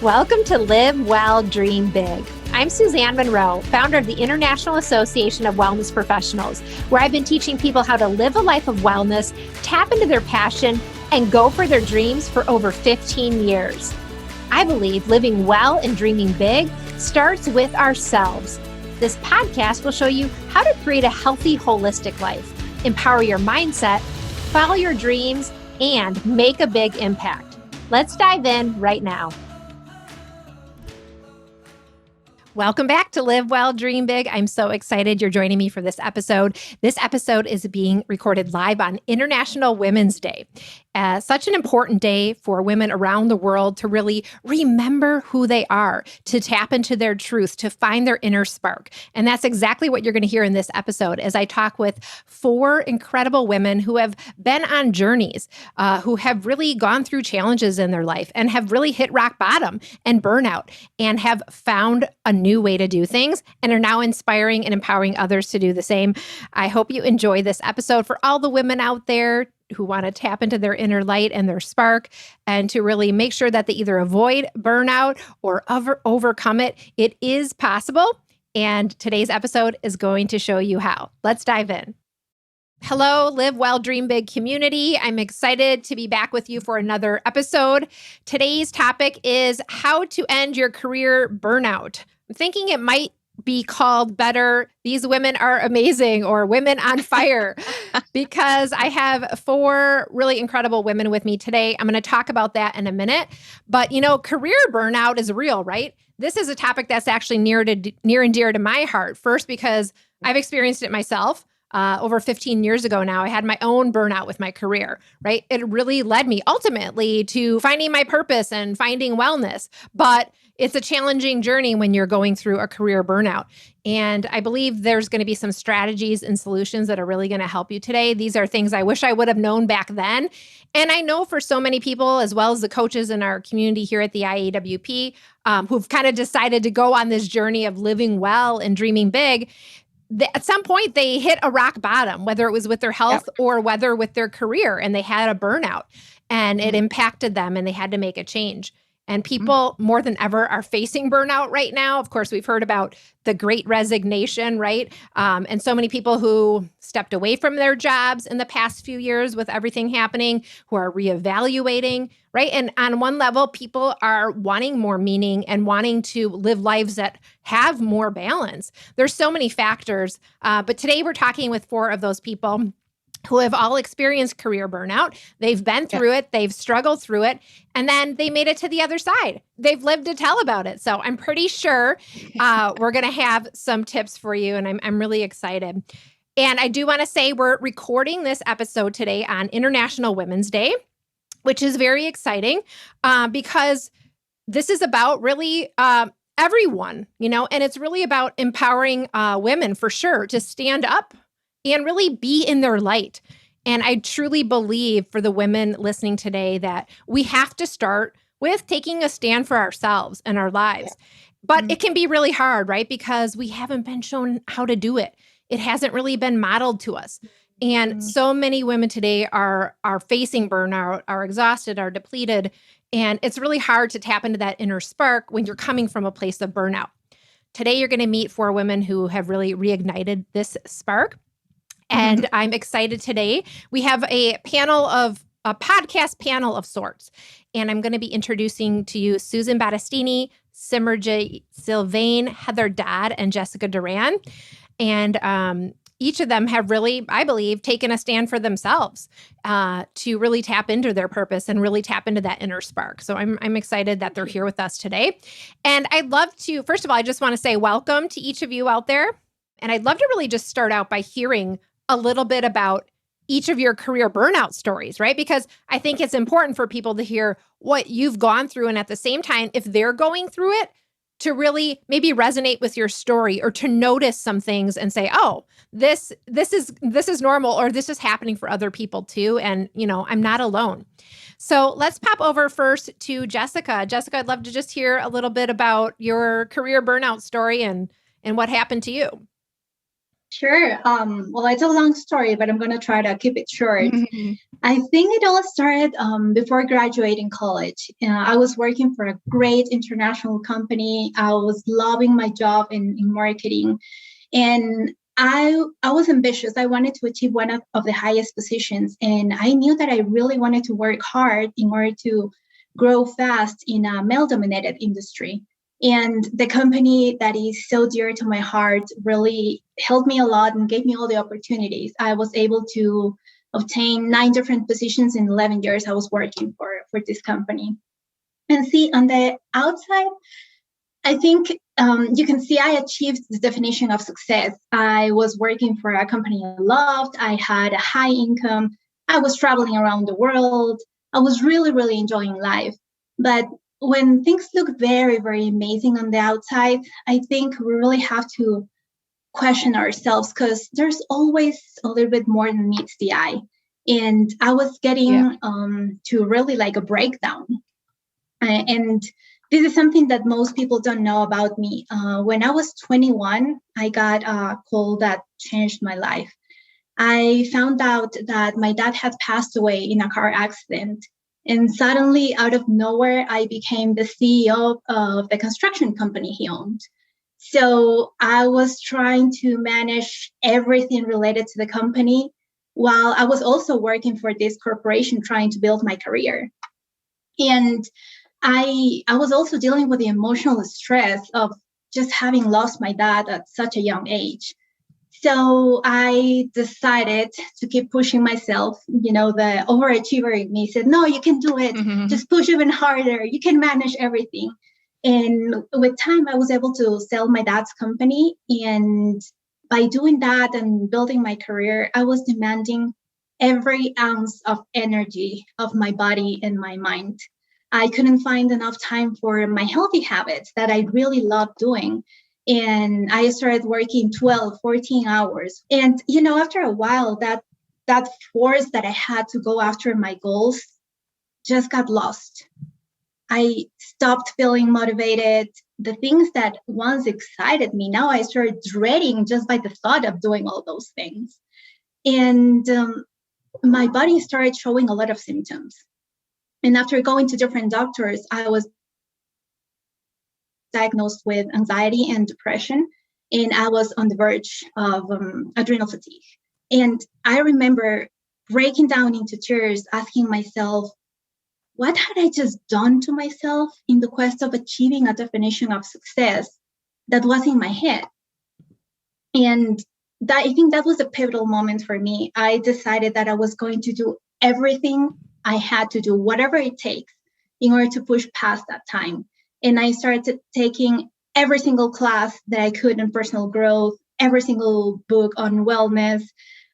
Welcome to Live Well, Dream Big. I'm Suzanne Monroe, founder of the International Association of Wellness Professionals, where I've been teaching people how to live a life of wellness, tap into their passion, and go for their dreams for over 15 years. I believe living well and dreaming big starts with ourselves. This podcast will show you how to create a healthy, holistic life, empower your mindset, follow your dreams, and make a big impact. Let's dive in right now. Welcome back to Live Well, Dream Big. I'm so excited you're joining me for this episode. This episode is being recorded live on International Women's Day. Such an important day for women around the world to really remember who they are, to tap into their truth, to find their inner spark. And that's exactly what you're going to hear in this episode as I talk with 4 incredible women who have been on journeys, who have really gone through challenges in their life and have really hit rock bottom and burnout and have found a new way to do things and are now inspiring and empowering others to do the same. I hope you enjoy this episode. For all the women out there who want to tap into their inner light and their spark and to really make sure that they either avoid burnout or overcome it, it is possible. And today's episode is going to show you how. Let's dive in. Hello, Live Well, Dream Big community. I'm excited to be back with you for another episode. Today's topic is how to end your career burnout. I'm thinking it might be called better, These Women Are Amazing, or Women on Fire, because I have 4 really incredible women with me today. I'm going to talk about that in a minute. But, career burnout is real, right? This is a topic that's actually near and dear to my heart. First, because I've experienced it myself. Over 15 years ago now, I had my own burnout with my career, right? It really led me ultimately to finding my purpose and finding wellness. But it's a challenging journey when you're going through a career burnout. And I believe there's going to be some strategies and solutions that are really going to help you today. These are things I wish I would have known back then. And I know for so many people, as well as the coaches in our community here at the IAWP, who've kind of decided to go on this journey of living well and dreaming big, at some point they hit a rock bottom, whether it was with their health or whether with their career, and they had a burnout and it impacted them and they had to make a change. And people more than ever are facing burnout right now. Of course, we've heard about the Great Resignation, right? And so many people who stepped away from their jobs in the past few years with everything happening, who are reevaluating, right? And on one level, people are wanting more meaning and wanting to live lives that have more balance. There's so many factors, but today we're talking with 4 of those people who have all experienced career burnout. They've been through it, they've struggled through it, and then they made it to the other side. They've lived to tell about it. So I'm pretty sure we're going to have some tips for you, and I'm really excited. And I do want to say we're recording this episode today on International Women's Day, which is very exciting because this is about really everyone, and it's really about empowering women for sure to stand up and really be in their light. And I truly believe for the women listening today that we have to start with taking a stand for ourselves and our lives. But it can be really hard, right? Because we haven't been shown how to do it. It hasn't really been modeled to us. And so many women today are facing burnout, are exhausted, are depleted. And it's really hard to tap into that inner spark when you're coming from a place of burnout. Today, you're going to meet 4 women who have really reignited this spark. And I'm excited today. We have a podcast panel of sorts. And I'm going to be introducing to you Susan Batastini, Simerjeet Sylvain, Heather Dodd, and Jessica Duran. And each of them have really, I believe, taken a stand for themselves to really tap into their purpose and really tap into that inner spark. So I'm excited that they're here with us today. And I'd love to, first of all, I just want to say welcome to each of you out there. And I'd love to really just start out by hearing a little bit about each of your career burnout stories, right? Because I think it's important for people to hear what you've gone through. And at the same time, if they're going through it, to really maybe resonate with your story or to notice some things and say, oh, this is normal, or this is happening for other people too. And, I'm not alone. So let's pop over first to Jessica. Jessica, I'd love to just hear a little bit about your career burnout story and what happened to you. Sure. Well, it's a long story, but I'm going to try to keep it short. I think it all started before graduating college. I was working for a great international company. I was loving my job in marketing, and I was ambitious. I wanted to achieve one of the highest positions, and I knew that I really wanted to work hard in order to grow fast in a male-dominated industry. And the company that is so dear to my heart really helped me a lot and gave me all the opportunities. I was able to obtain 9 different positions in 11 years I was working for this company. And see, on the outside, I think you can see I achieved the definition of success. I was working for a company I loved. I had a high income. I was traveling around the world. I was really, really enjoying life. But when things look very, very amazing on the outside, I think we really have to question ourselves because there's always a little bit more than meets the eye. And I was getting to really like a breakdown. And this is something that most people don't know about me. When I was 21, I got a call that changed my life. I found out that my dad had passed away in a car accident. And suddenly, out of nowhere, I became the CEO of the construction company he owned. So I was trying to manage everything related to the company while I was also working for this corporation trying to build my career. And I was also dealing with the emotional stress of just having lost my dad at such a young age. So I decided to keep pushing myself. You know, the overachiever in me said, no, you can do it. Just push even harder. You can manage everything. And with time, I was able to sell my dad's company. And by doing that and building my career, I was demanding every ounce of energy of my body and my mind. I couldn't find enough time for my healthy habits that I really love doing. And I started working 12, 14 hours. And, you know, after a while, that force that I had to go after my goals just got lost. I stopped feeling motivated. The things that once excited me, now I started dreading just by the thought of doing all those things. And my body started showing a lot of symptoms. And after going to different doctors, I was diagnosed with anxiety and depression, and I was on the verge of adrenal fatigue. And I remember breaking down into tears, asking myself, what had I just done to myself in the quest of achieving a definition of success that was in my head? And that, I think that was a pivotal moment for me. I decided that I was going to do everything I had to do, whatever it takes, in order to push past that time. And I started taking every single class that I could in personal growth, every single book on wellness.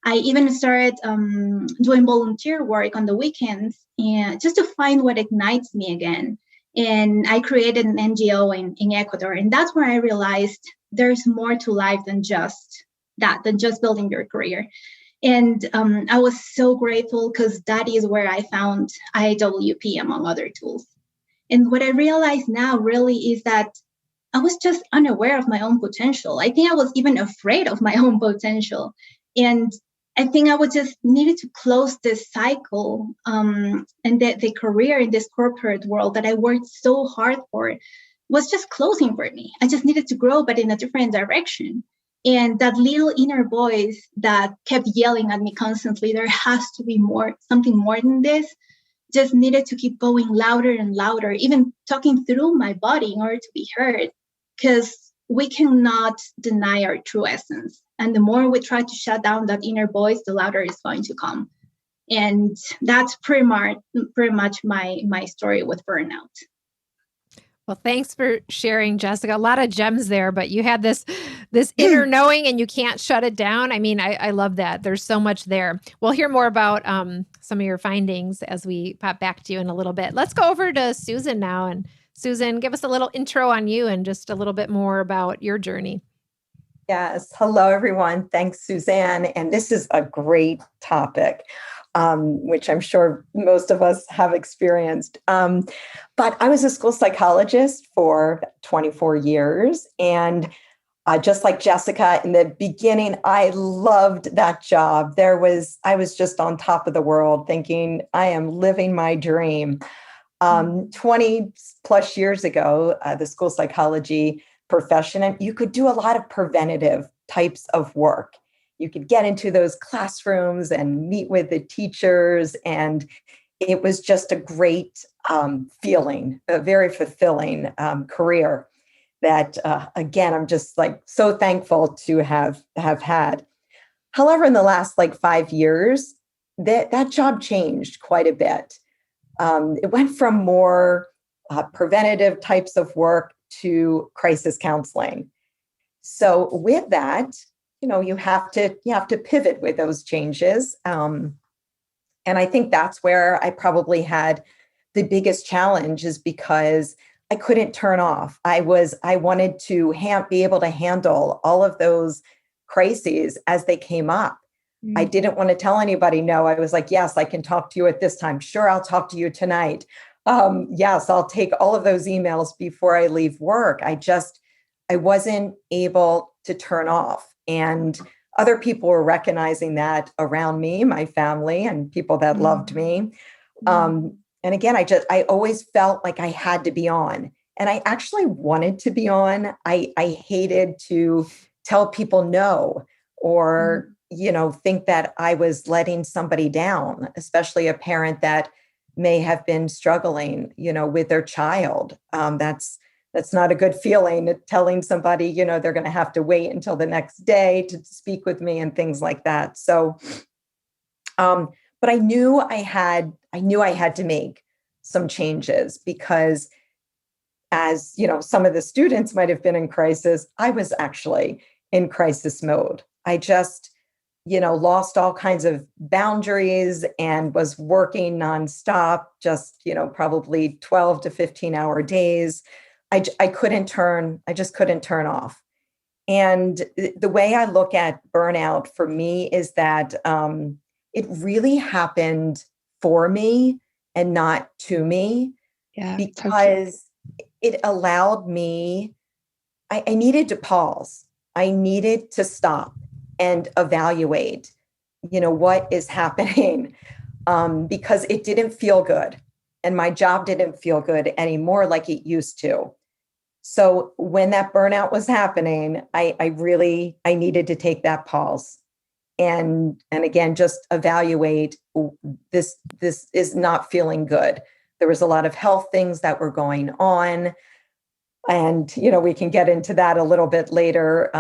I even started doing volunteer work on the weekends, and just to find what ignites me again. And I created an NGO in Ecuador. And that's where I realized there's more to life than just that, than just building your career. And I was so grateful because that is where I found IWP, among other tools. And what I realize now really is that I was just unaware of my own potential. I think I was even afraid of my own potential. And I think I was just needed to close this cycle, and the career in this corporate world that I worked so hard for was just closing for me. I just needed to grow, but in a different direction. And that little inner voice that kept yelling at me constantly, there has to be more, something more than this, just needed to keep going louder and louder, even talking through my body in order to be heard, because we cannot deny our true essence. And the more we try to shut down that inner voice, the louder it's going to come. And that's pretty much my story with burnout. Well, thanks for sharing, Jessica. A lot of gems there, but you had this inner knowing and you can't shut it down. I mean, I love that. There's so much there. We'll hear more about some of your findings as we pop back to you in a little bit. Let's go over to Susan now. And Susan, give us a little intro on you and just a little bit more about your journey. Yes. Hello, everyone. Thanks, Suzanne. And this is a great topic, which I'm sure most of us have experienced. But I was a school psychologist for 24 years, and Just like Jessica, in the beginning, I loved that job. I was just on top of the world thinking, I am living my dream. 20 plus years ago, the school psychology profession, and you could do a lot of preventative types of work. You could get into those classrooms and meet with the teachers, and it was just a great feeling, a very fulfilling career that, again, I'm just like so thankful to have had. However, in the last like 5 years, that job changed quite a bit. It went from more preventative types of work to crisis counseling. So with that, you have to pivot with those changes. And I think that's where I probably had the biggest challenge, is because I couldn't turn off. I wanted to be able to handle all of those crises as they came up. I didn't want to tell anybody no. I was like, yes, I can talk to you at this time. Sure, I'll talk to you tonight. Yes, I'll take all of those emails before I leave work. I wasn't able to turn off. And other people were recognizing that around me, my family, and people that loved me. And again, I always felt like I had to be on. And I actually wanted to be on. I hated to tell people no, or think that I was letting somebody down, especially a parent that may have been struggling, with their child. That's not a good feeling, telling somebody, they're going to have to wait until the next day to speak with me and things like that. So, but I knew I had to make some changes, because as some of the students might have been in crisis, I was actually in crisis mode. I just lost all kinds of boundaries and was working nonstop, just, probably 12 to 15-hour days. I just couldn't turn off. And the way I look at burnout for me is that it really happened for me and not to me, because it allowed me, I needed to pause. I needed to stop and evaluate, what is happening, because it didn't feel good. And my job didn't feel good anymore like it used to. So when that burnout was happening, I needed to take that pause and again, just evaluate, this is not feeling good. There was a lot of health things that were going on. And, we can get into that a little bit later,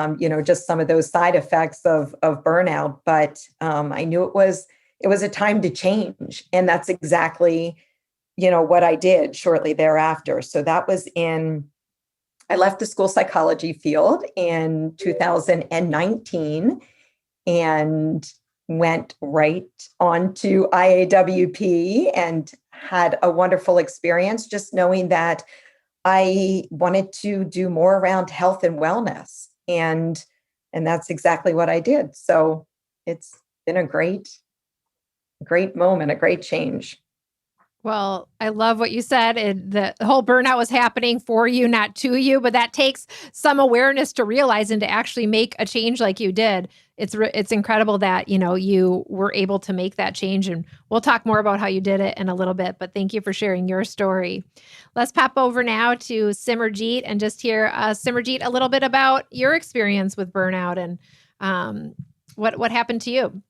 just some of those side effects of burnout. But I knew it was a time to change. And that's exactly, what I did shortly thereafter. So that was I left the school psychology field in 2019 and went right on to IAWP and had a wonderful experience, just knowing that I wanted to do more around health and wellness. And that's exactly what I did. So it's been a great moment, a great change. Well, I love what you said. The whole burnout was happening for you, not to you, but that takes some awareness to realize and to actually make a change like you did. It's incredible that, you were able to make that change. And we'll talk more about how you did it in a little bit, but thank you for sharing your story. Let's pop over now to Simerjeet and just hear, Simerjeet, a little bit about your experience with burnout and what happened to you.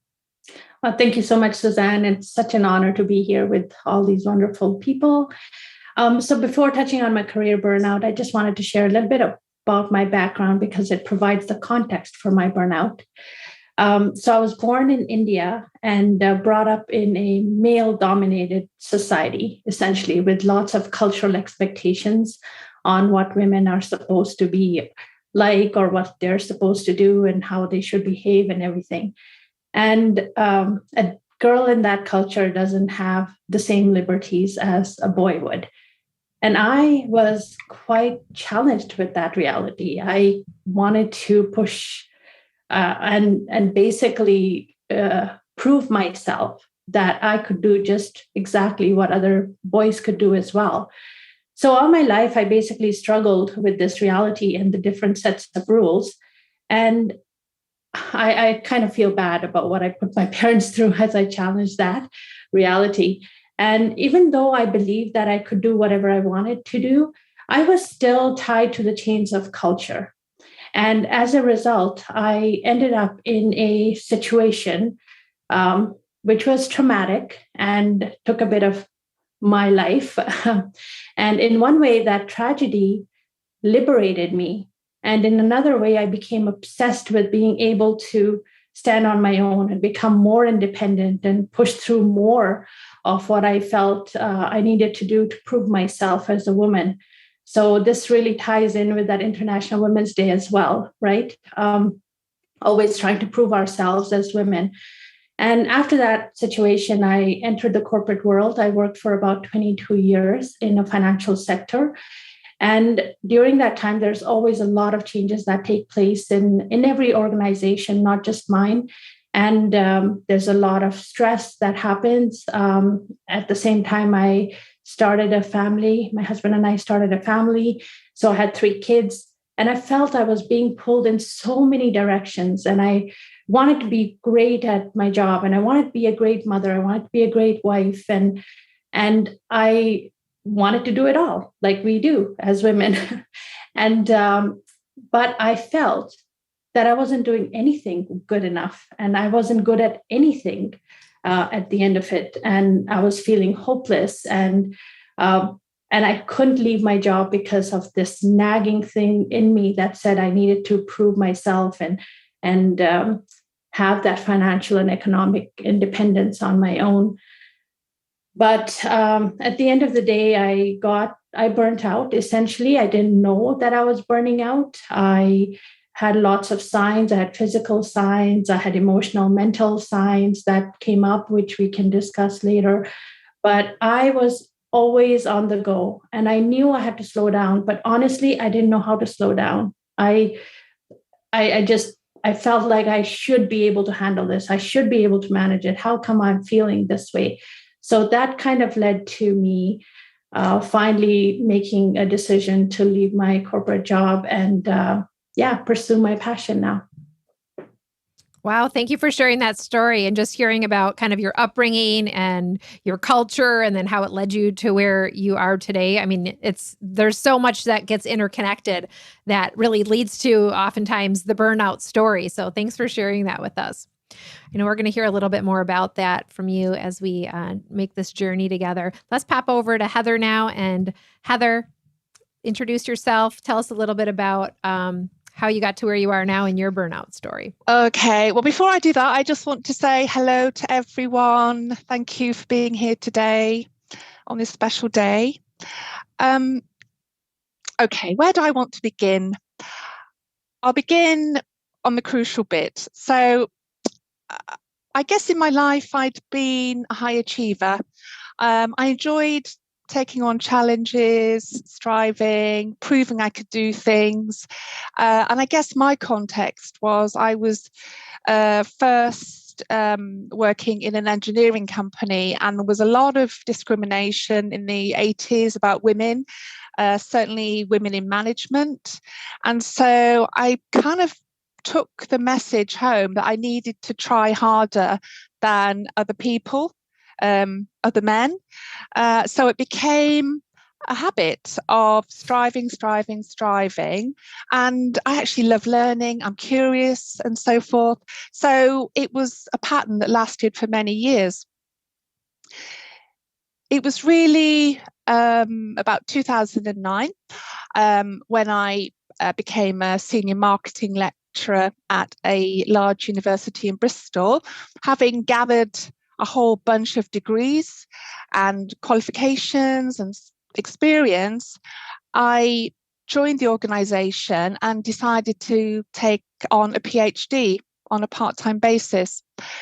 Well, thank you so much, Suzanne. It's such an honor to be here with all these wonderful people. So before touching on my career burnout, I just wanted to share a little bit about my background because it provides the context for my burnout. So I was born in India and brought up in a male-dominated society, essentially, with lots of cultural expectations on what women are supposed to be like or what they're supposed to do and how they should behave and everything. And a girl in that culture doesn't have the same liberties as a boy would. And I was quite challenged with that reality. I wanted to push and basically prove myself that I could do just exactly what other boys could do as well. So all my life, I basically struggled with this reality and the different sets of rules. And I kind of feel bad about what I put my parents through as I challenge that reality. And even though I believed that I could do whatever I wanted to do, I was still tied to the chains of culture. And as a result, I ended up in a situation which was traumatic and took a bit of my life. And in one way, that tragedy liberated me. And in another way, I became obsessed with being able to stand on my own and become more independent and push through more of what I felt I needed to do to prove myself as a woman. So this really ties in with that International Women's Day as well, right? Always trying to prove ourselves as women. And after that situation, I entered the corporate world. I worked for about 22 years in a financial sector. And during that time, there's always a lot of changes that take place in every organization, not just mine. And there's a lot of stress that happens. At the same time, I started a family. My husband and I started a family. So I had 3 kids. And I felt I was being pulled in so many directions. And I wanted to be great at my job. And I wanted to be a great mother. I wanted to be a great wife. And I wanted to do it all like we do as women. And but I felt that I wasn't doing anything good enough, and I wasn't good at anything at the end of it. And I was feeling hopeless, and I couldn't leave my job because of this nagging thing in me that said I needed to prove myself and have that financial and economic independence on my own. But at the end of the day, I burnt out. Essentially, I didn't know that I was burning out. I had lots of signs. I had physical signs. I had emotional, mental signs that came up, which we can discuss later. But I was always on the go, and I knew I had to slow down. But honestly, I didn't know how to slow down. I felt like I should be able to handle this. I should be able to manage it. How come I'm feeling this way? So that kind of led to me finally making a decision to leave my corporate job and pursue my passion now. Wow. Thank you for sharing that story and just hearing about kind of your upbringing and your culture and then how it led you to where you are today. I mean, there's so much that gets interconnected that really leads to oftentimes the burnout story. So thanks for sharing that with us. I know we're going to hear a little bit more about that from you as we make this journey together. Let's pop over to Heather now. And Heather, introduce yourself. Tell us a little bit about how you got to where you are now in your burnout story. Okay. Well, before I do that, I just want to say hello to everyone. Thank you for being here today on this special day. Okay, where do I want to begin? I'll begin on the crucial bit. So I guess in my life, I'd been a high achiever. I enjoyed taking on challenges, striving, proving I could do things. And I guess my context was I was first working in an engineering company, and there was a lot of discrimination in the 80s about women, certainly women in management. And so I kind of took the message home that I needed to try harder than other people, other men. So it became a habit of striving. And I actually love learning. I'm curious and so forth. So it was a pattern that lasted for many years. It was really about 2009 when I became a senior marketing lecturer at a large university in Bristol, having gathered a whole bunch of degrees and qualifications and experience. I joined the organization and decided to take on a PhD on a part-time basis.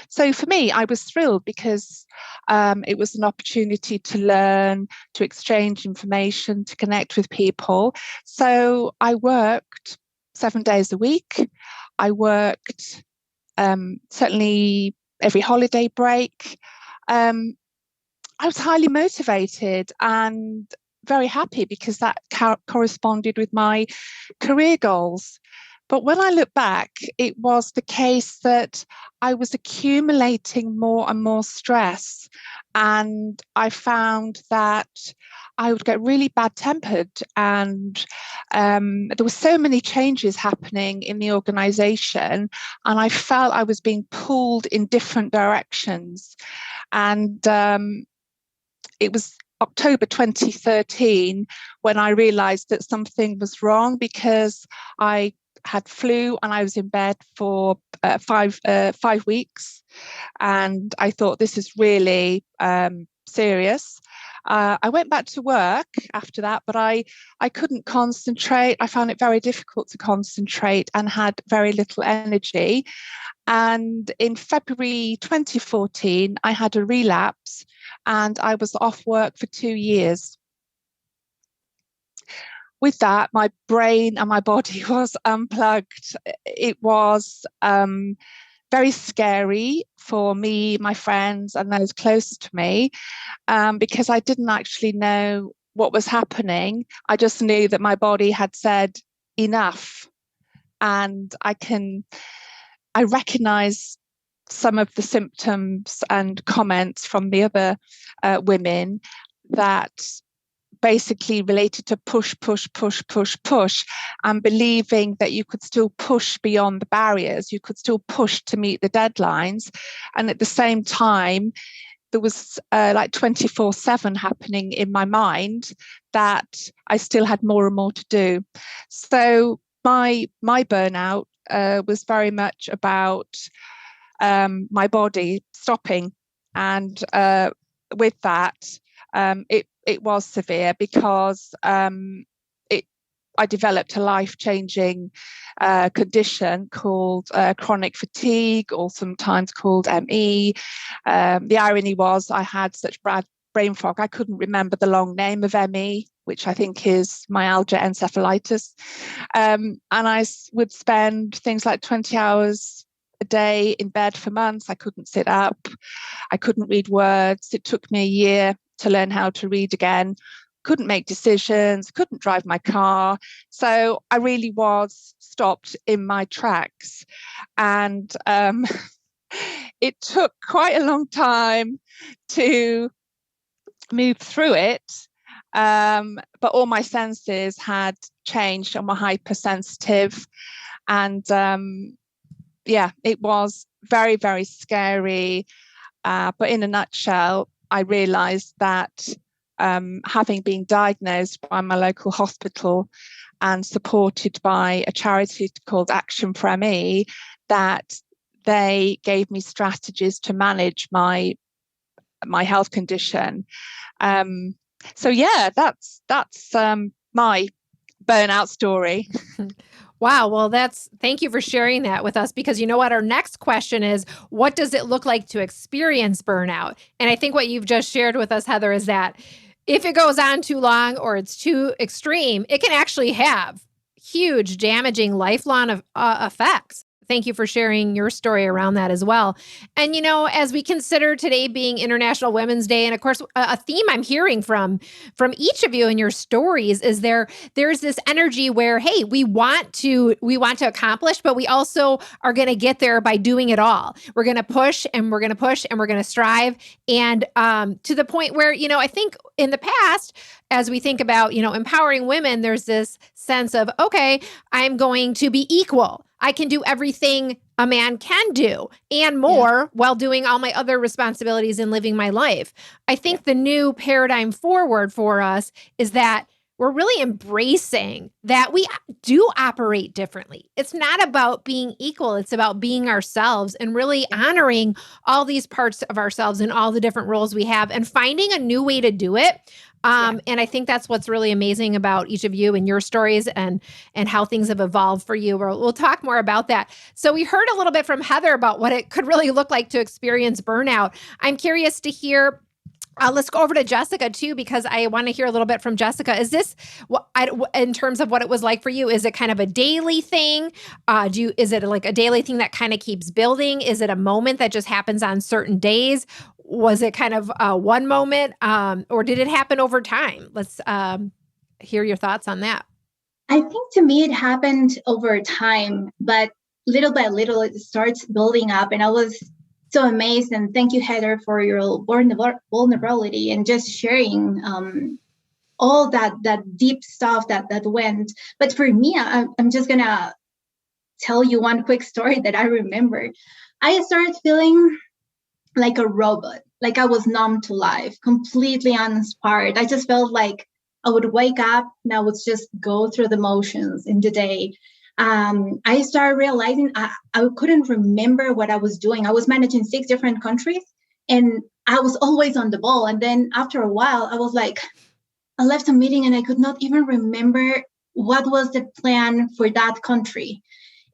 So for me, I was thrilled because it was an opportunity to learn, to exchange information, to connect with people. So I worked 7 days a week. I worked certainly every holiday break. I was highly motivated and very happy because that corresponded with my career goals. But when I look back, it was the case that I was accumulating more and more stress. And I found that I would get really bad-tempered, and there were so many changes happening in the organization, and I felt I was being pulled in different directions. And it was October 2013 when I realized that something was wrong, because I had flu and I was in bed for 5 weeks. And I thought, this is really serious. I went back to work after that, but I couldn't concentrate. I found it very difficult to concentrate and had very little energy. And in February 2014, I had a relapse and I was off work for 2 years. With that, my brain and my body was unplugged. It was very scary for me, my friends, and those close to me, because I didn't actually know what was happening. I just knew that my body had said enough. And I recognize some of the symptoms and comments from the other women that basically related to push, and believing that you could still push beyond the barriers, you could still push to meet the deadlines. And at the same time, there was like 24/7 happening in my mind that I still had more and more to do. So my burnout was very much about my body stopping. And with that, it was severe, because I developed a life-changing condition called chronic fatigue, or sometimes called ME. The irony was I had such bad brain fog, I couldn't remember the long name of ME, which I think is myalgia encephalitis. And I would spend things like 20 hours a day in bed for months. I couldn't sit up. I couldn't read words. It took me a year to learn how to read again. Couldn't make decisions, couldn't drive my car. So I really was stopped in my tracks. And it took quite a long time to move through it. But all my senses had changed and were hypersensitive. And it was very, very scary. But in a nutshell, I realized that having been diagnosed by my local hospital and supported by a charity called Action for ME, that they gave me strategies to manage my health condition. So yeah, that's my burnout story. Wow. Well, thank you for sharing that with us, because you know what? Our next question is, what does it look like to experience burnout? And I think what you've just shared with us, Heather, is that if it goes on too long or it's too extreme, it can actually have huge, damaging, lifelong effects. Thank you for sharing your story around that as well. And, as we consider today being International Women's Day, and of course, a theme I'm hearing from each of you in your stories is there's this energy where, hey, we want to accomplish, but we also are going to get there by doing it all. We're going to push and we're going to push and we're going to strive. And to the point where, I think in the past, as we think about, empowering women, there's this sense of, okay, I'm going to be equal. I can do everything a man can do and more while doing all my other responsibilities and living my life. I think the new paradigm forward for us is that we're really embracing that we do operate differently. It's not about being equal. It's about being ourselves and really honoring all these parts of ourselves and all the different roles we have and finding a new way to do it. And I think that's what's really amazing about each of you and your stories and how things have evolved for you. We'll talk more about that. So we heard a little bit from Heather about what it could really look like to experience burnout. I'm curious to hear. Let's go over to Jessica too, because I want to hear a little bit from Jessica. Is this in terms of what it was like for you? Is it kind of a daily thing? Is it like a daily thing that kind of keeps building? Is it a moment that just happens on certain days? Was it kind of one moment, or did it happen over time? Let's hear your thoughts on that. I think to me it happened over time, but little by little it starts building up. And I was so amazed. And thank you, Heather, for your vulnerability and just sharing all that deep stuff that went. But for me, I'm just gonna tell you one quick story that I remember. I started feeling like a robot, like I was numb to life, completely uninspired. I just felt like I would wake up and I would just go through the motions in the day. I started realizing I couldn't remember what I was doing. I was managing 6 different countries and I was always on the ball. And then after a while, I was like, I left a meeting and I could not even remember what was the plan for that country.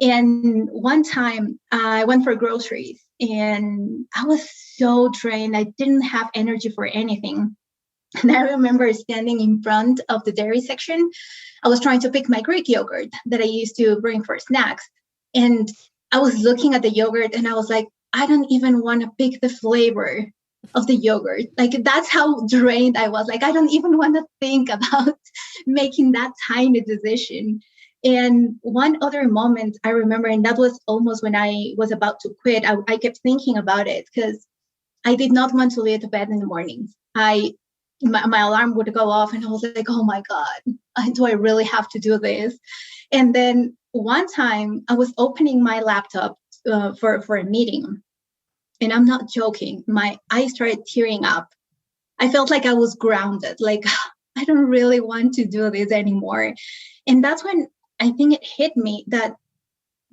And one time I went for groceries and I was so drained. I didn't have energy for anything. And I remember standing in front of the dairy section. I was trying to pick my Greek yogurt that I used to bring for snacks. And I was looking at the yogurt and I was like, I don't even want to pick the flavor of the yogurt. Like, that's how drained I was. Like, I don't even want to think about making that tiny decision. And one other moment I remember, and that was almost when I was about to quit, I kept thinking about it because I did not want to leave the bed in the mornings. My alarm would go off and I was like, oh my God, do I really have to do this? And then one time I was opening my laptop for a meeting. And I'm not joking. My eyes started tearing up. I felt like I was grounded. Like, I don't really want to do this anymore. And that's when I think it hit me that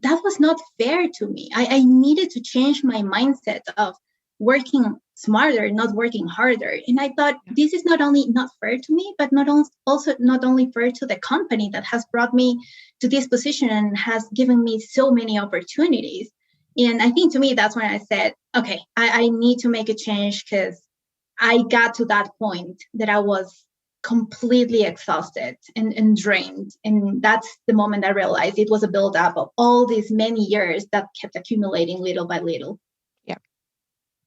was not fair to me. I needed to change my mindset of working smarter, not working harder. And I thought, this is not only not fair to me, but not only fair to the company that has brought me to this position and has given me so many opportunities. And I think to me, that's when I said, okay, I need to make a change, because I got to that point that I was completely exhausted and drained. And that's the moment I realized it was a buildup of all these many years that kept accumulating little by little.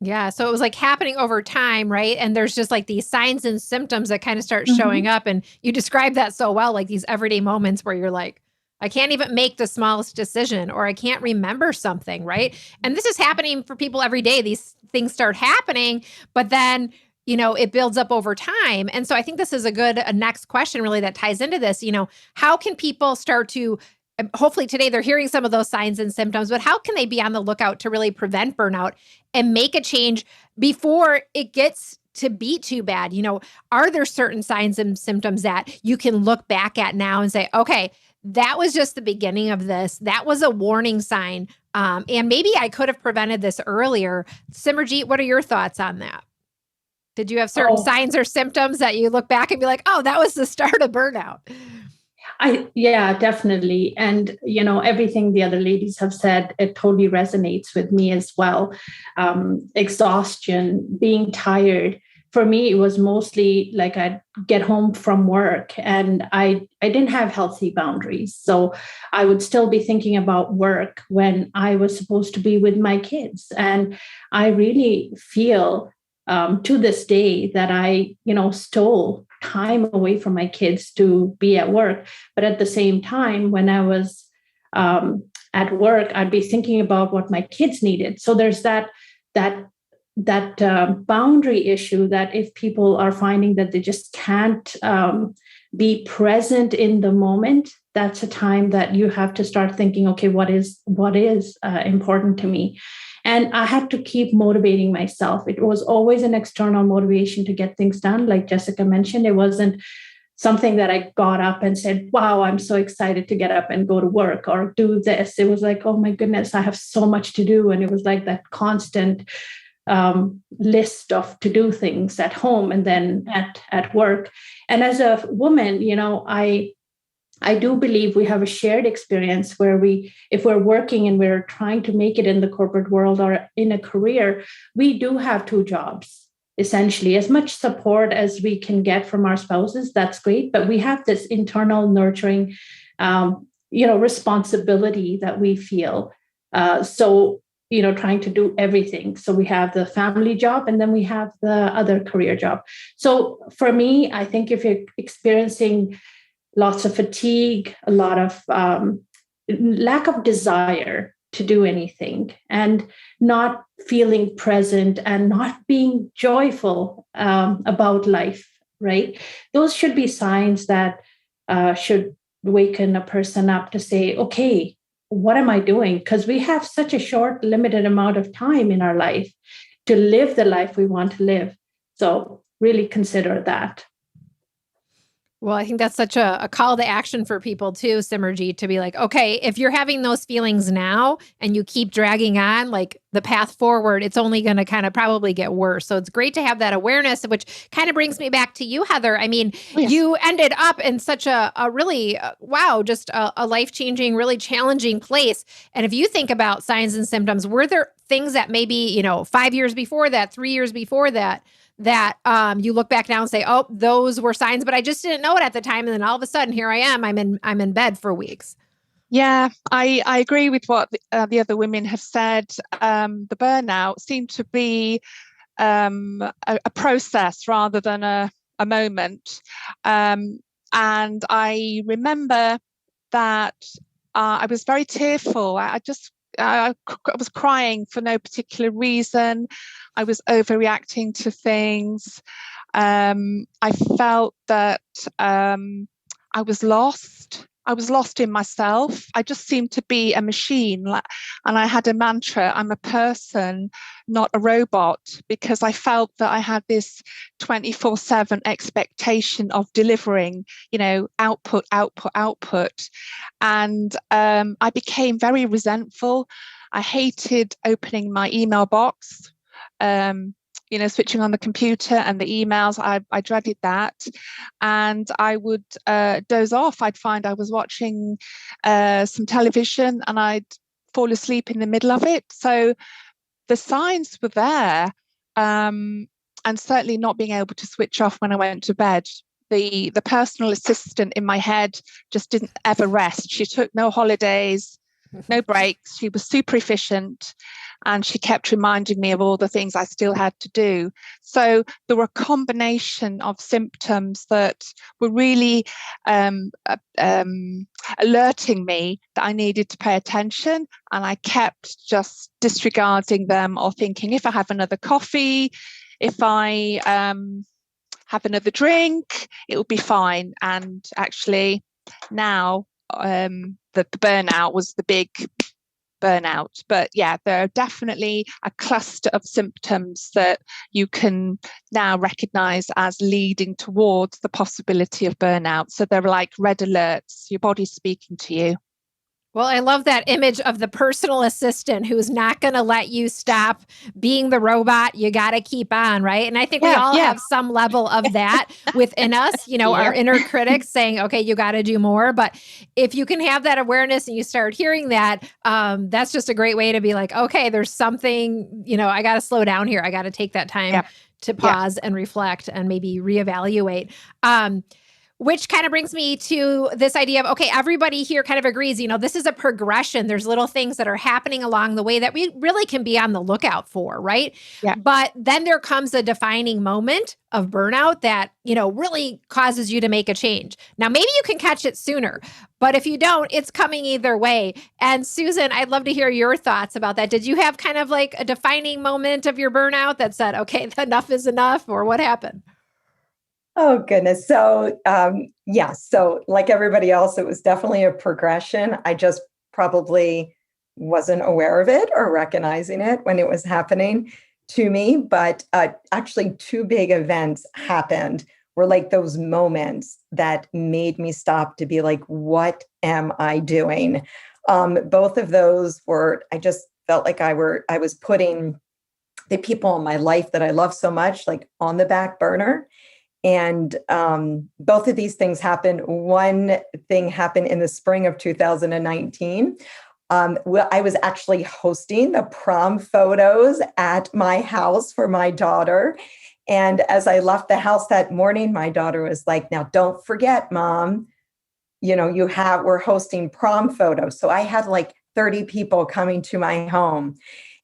Yeah. So it was like happening over time, right? And there's just like these signs and symptoms that kind of start showing up. And you described that so well, like these everyday moments where you're like, I can't even make the smallest decision, or I can't remember something, right? And this is happening for people every day. These things start happening, but then, it builds up over time. And so I think this is a next question really that ties into this. How can people start to, hopefully today they're hearing some of those signs and symptoms, but how can they be on the lookout to really prevent burnout and make a change before it gets to be too bad? Are there certain signs and symptoms that you can look back at now and say, okay, that was just the beginning of this. That was a warning sign. And maybe I could have prevented this earlier. Simerjeet, what are your thoughts on that? Did you have certain signs or symptoms that you look back and be like, oh, that was the start of burnout? Yeah, definitely. And, everything the other ladies have said, it totally resonates with me as well. Exhaustion, being tired. For me, it was mostly like I'd get home from work and I didn't have healthy boundaries. So I would still be thinking about work when I was supposed to be with my kids. And I really feel to this day that I, stole time away from my kids to be at work. But at the same time, when I was at work, I'd be thinking about what my kids needed. So there's that boundary issue, that if people are finding that they just can't be present in the moment, that's a time that you have to start thinking, okay, what is important to me? And I had to keep motivating myself. It was always an external motivation to get things done. Like Jessica mentioned, it wasn't something that I got up and said, wow, I'm so excited to get up and go to work or do this. It was like, oh my goodness, I have so much to do. And it was like that constant list of to-do things at home and then at work. And as a woman, I do believe we have a shared experience where if we're working and we're trying to make it in the corporate world or in a career, we do have 2 jobs, essentially. As much support as we can get from our spouses, that's great. But we have this internal nurturing, responsibility that we feel. Trying to do everything. So we have the family job and then we have the other career job. So for me, I think if you're experiencing lots of fatigue, a lot of lack of desire to do anything, and not feeling present and not being joyful about life, right? Those should be signs that should waken a person up to say, okay, what am I doing? Because we have such a short, limited amount of time in our life to live the life we want to live. So really consider that. Well, I think that's such a call to action for people too, Simerjeet, to be like, okay, if you're having those feelings now and you keep dragging on, like the path forward, it's only going to kind of probably get worse. So it's great to have that awareness, which kind of brings me back to you, Heather. I mean, Yes. you ended up in such a really, wow, just a life-changing, really challenging place. And if you think about signs and symptoms, were there things that maybe, 5 years before that, 3 years before that, you look back now and say, oh, those were signs, but I just didn't know it at the time. And then all of a sudden, here I am. I'm in bed for weeks. Yeah, I agree with what the other women have said. The burnout seemed to be a process rather than a moment. And I remember that I was very tearful. I was crying for no particular reason. I was overreacting to things. I felt that I was lost. I was lost in myself. I just seemed to be a machine. And I had a mantra, I'm a person, not a robot, because I felt that I had this 24/7 expectation of delivering, output, output, output. And I became very resentful. I hated opening my email box. Switching on the computer and the emails, I dreaded that. And I would doze off. I'd find I was watching some television and I'd fall asleep in the middle of it. So the signs were there, and certainly not being able to switch off when I went to bed. The personal assistant in my head just didn't ever rest. She took no holidays, no breaks. She was super efficient. And she kept reminding me of all the things I still had to do. So there were a combination of symptoms that were really alerting me that I needed to pay attention. And I kept just disregarding them or thinking, if I have another coffee, if I have another drink, it will be fine. And actually now the burnout was the big burnout. But yeah, there are definitely a cluster of symptoms that you can now recognize as leading towards the possibility of burnout. So they're like red alerts, your body's speaking to you. Well, I love that image of the personal assistant who's not going to let you stop being the robot. You got to keep on, right? And I think we all have some level of that within us, our inner critics saying, okay, you got to do more. But if you can have that awareness and you start hearing that, that's just a great way to be like, okay, there's something, I got to slow down here. I got to take that time to pause and reflect and maybe reevaluate. Which kind of brings me to this idea of, okay, everybody here kind of agrees, this is a progression. There's little things that are happening along the way that we really can be on the lookout for, right? Yeah. But then there comes a defining moment of burnout that, really causes you to make a change. Now, maybe you can catch it sooner, but if you don't, it's coming either way. And Susan, I'd love to hear your thoughts about that. Did you have kind of like a defining moment of your burnout that said, okay, enough is enough, or what happened? Oh, goodness. So, so like everybody else, it was definitely a progression. I just probably wasn't aware of it or recognizing it when it was happening to me. But actually, two big events happened were like those moments that made me stop to be like, what am I doing? Both of those were, I just felt like I was putting the people in my life that I love so much, like on the back burner. And both of these things happened. One thing happened in the spring of 2019. I was actually hosting the prom photos at my house for my daughter. And as I left the house that morning, my daughter was like, now don't forget, Mom, we're hosting prom photos. So I had like 30 people coming to my home.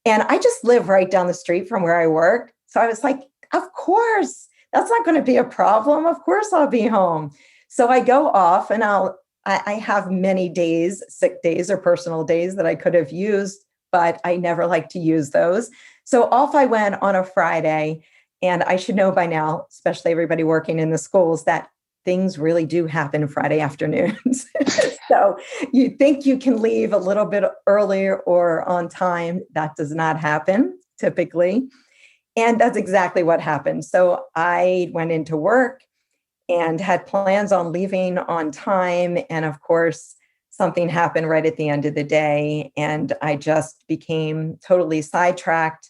And I just live right down the street from where I work. So I was like, of course. That's not going to be a problem. Of course, I'll be home. So I go off and I have many days, sick days or personal days that I could have used, but I never like to use those. So off I went on a Friday. And I should know by now, especially everybody working in the schools, that things really do happen Friday afternoons. So you think you can leave a little bit earlier or on time. That does not happen typically. And that's exactly what happened. So I went into work and had plans on leaving on time. And of course, something happened right at the end of the day. And I just became totally sidetracked,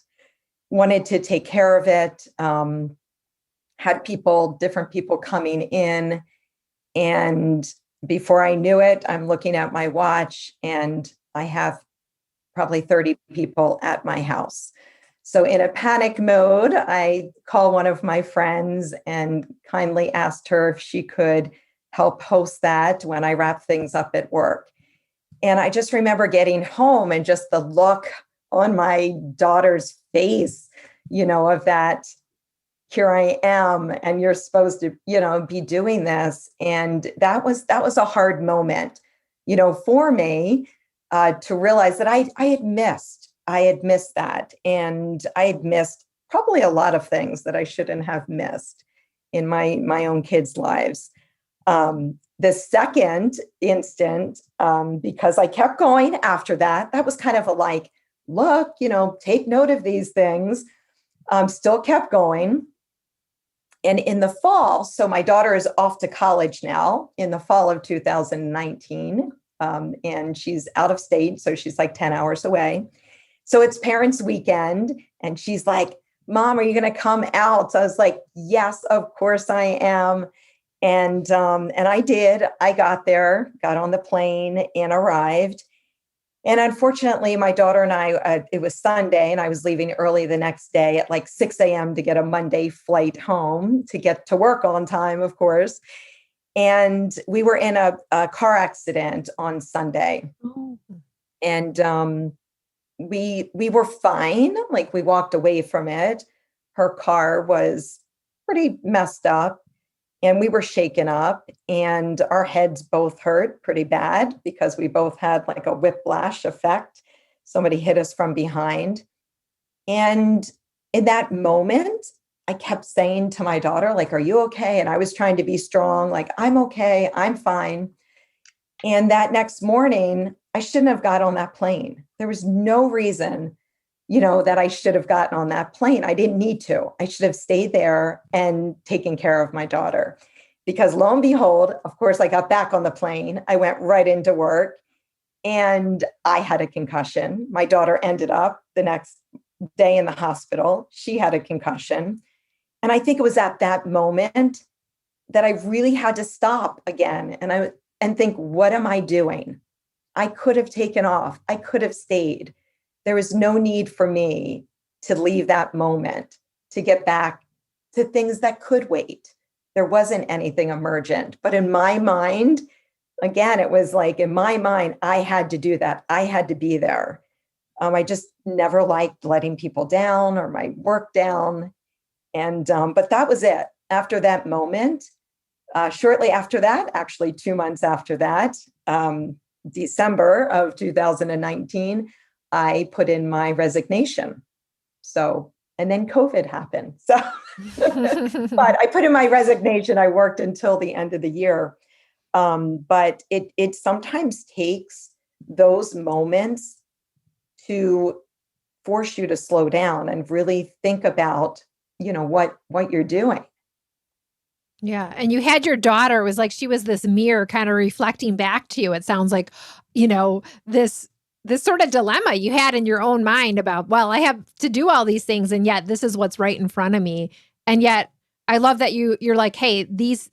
wanted to take care of it, had different people coming in. And before I knew it, I'm looking at my watch and I have probably 30 people at my house. So in a panic mode, I call one of my friends and kindly asked her if she could help host that when I wrap things up at work. And I just remember getting home and just the look on my daughter's face, of that, here I am, and you're supposed to, be doing this. And that was a hard moment, for me, to realize that I had missed that. And I had missed probably a lot of things that I shouldn't have missed in my own kids' lives. The second instant, because I kept going after that, that was kind of a like, look, take note of these things. Still kept going. And in the fall, so my daughter is off to college now in the fall of 2019, and she's out of state. So she's like 10 hours away. So it's parents' weekend. And she's like, Mom, are you going to come out? So I was like, yes, of course I am. And I did. I got there, got on the plane and arrived. And unfortunately, my daughter and I, it was Sunday and I was leaving early the next day at like 6 a.m. to get a Monday flight home to get to work on time, of course. And we were in a car accident on Sunday. Oh. And we were fine. Like we walked away from it. Her car was pretty messed up. And we were shaken up and our heads both hurt pretty bad because we both had like a whiplash effect. Somebody hit us from behind. And in that moment, I kept saying to my daughter, like, are you okay? And I was trying to be strong, like, I'm okay, I'm fine. And that next morning, I shouldn't have got on that plane. There was no reason that I should have gotten on that plane. I didn't need to. I should have stayed there and taken care of my daughter. Because lo and behold, of course, I got back on the plane. I went right into work and I had a concussion. My daughter ended up the next day in the hospital. She had a concussion. And I think it was at that moment that I really had to stop again and think, what am I doing? I could have taken off. I could have stayed. There was no need for me to leave that moment, to get back to things that could wait. There wasn't anything emergent. But in my mind, again, it was like in my mind, I had to do that. I had to be there. I just never liked letting people down or my work down. And but that was it. After that moment, shortly after that, actually 2 months after that, December of 2019, I put in my resignation. So, and then COVID happened. So, but I put in my resignation. I worked until the end of the year. But it sometimes takes those moments to force you to slow down and really think about, what you're doing. Yeah. And you had your daughter, it was like she was this mirror kind of reflecting back to you. It sounds like, this sort of dilemma you had in your own mind about, well, I have to do all these things, and yet this is what's right in front of me. And yet I love that you're like, hey, these